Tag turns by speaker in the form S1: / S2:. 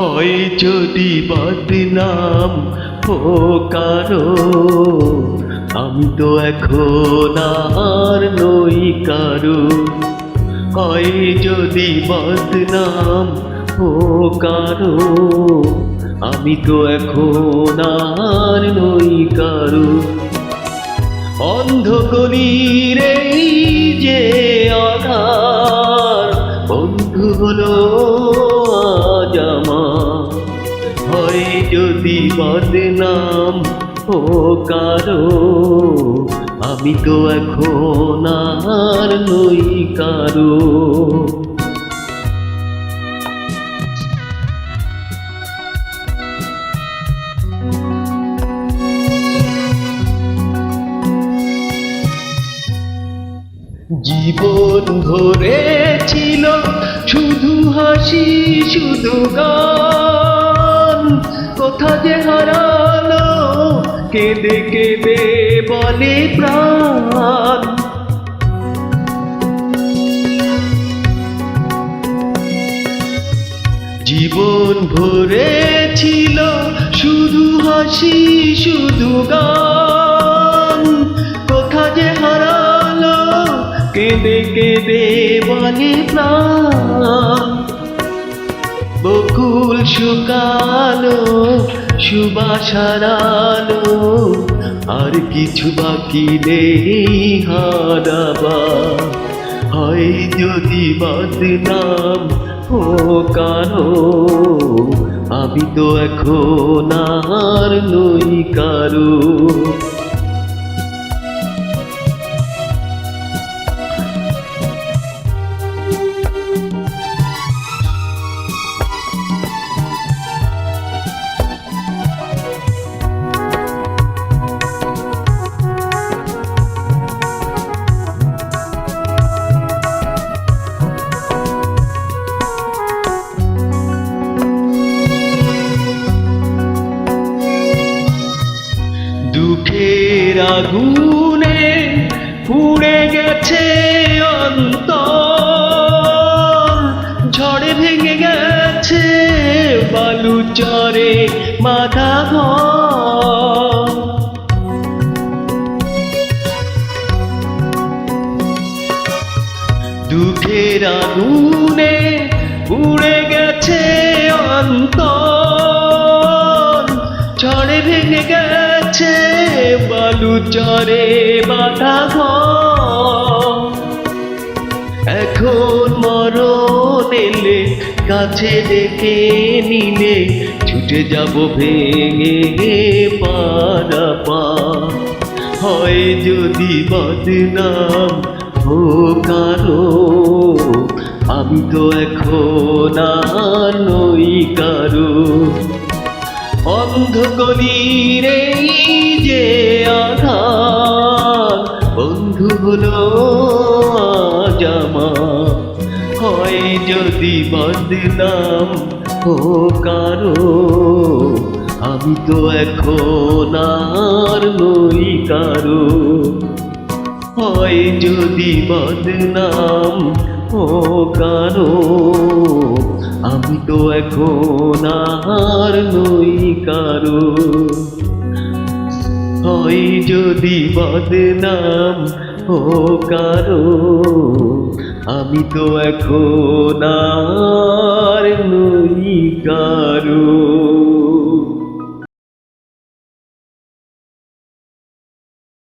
S1: হয় যদি বদনাম ও কারো, আমি তো এখন আর নই কারো। হয় যদি বদনাম ও কারো, আমি তো এখন আর নই কারো। অন্ধকলির এই যে আধার, বন্ধু হলো আজ আমার। হয় যদি বদনাম ও কারো, আমি তো এখন আর নই কারো। জীবন ভরে ছিল শুধু হাসি শুধু গান, কোথা যে হারালো কেঁদে কেঁদে বলে প্রাণ। জীবন ভরে ছিল শুধু হাসি শুধু গান, কোথা যে হারালো কেঁদে কেঁদে বলে প্রাণ। বকুল শুকালো সুবাস হারালো, আর কিছু বাকি নেই হারাবার। হয় যদি বদনাম ও কারো, আমি তো এখন আর নই কারো। দুঃখের আগুনে পুড়ে গেছে অন্তর, ঝড়ে ভেঙে গেছে বালুচরে বাঁধা ঘর। দুঃখের আগুনে পুড়ে গেছে অন্তর, ঝড়ে ভেঙে গেছে বালুচরে বাঁধা ঘর। এখন মরণ এলে কাছে ডেকে নিলে, ছুটে যাব ভেঙে পারাপার। হয় যদি বদনাম ও কারো, আমি তো এখন আর নই কারো। অন্ধকলির এই যে আধার, বন্ধু হলো আজ আমার। হয় যদি বদনাম ও কারো, আমি তো এখন আর নই কারো। হয় যদি বদনাম ও কারো, আমি তো এখন আর নই কারো। হয় যদি বদনাম ও কারো, আমি তো এখন আর নই কারো।